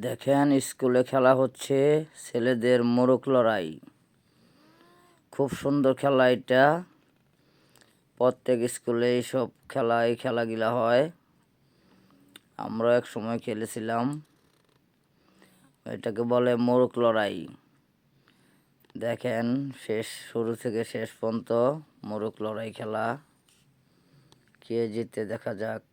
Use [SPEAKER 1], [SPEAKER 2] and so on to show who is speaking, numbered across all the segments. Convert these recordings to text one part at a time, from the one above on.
[SPEAKER 1] দেখেন স্কুলে খেলা হচ্ছে ছেলেদের মোরগ লড়াই। খুব সুন্দর খেলা এটা। প্রত্যেক স্কুলে এইসব খেলাগুলা হয়। আমরা এক সময় খেলেছিলাম। এটাকে বলে মোরগ লড়াই। দেখেন শুরু থেকে শেষ পর্যন্ত মোরগ লড়াই খেলা। কে জিতে দেখা যাক।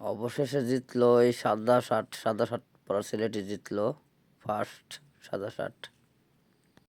[SPEAKER 1] অবশেষে জিতলো এই সাদা শার্ট পরা ছেলেটি জিতলো ফার্স্ট সাদা শার্ট।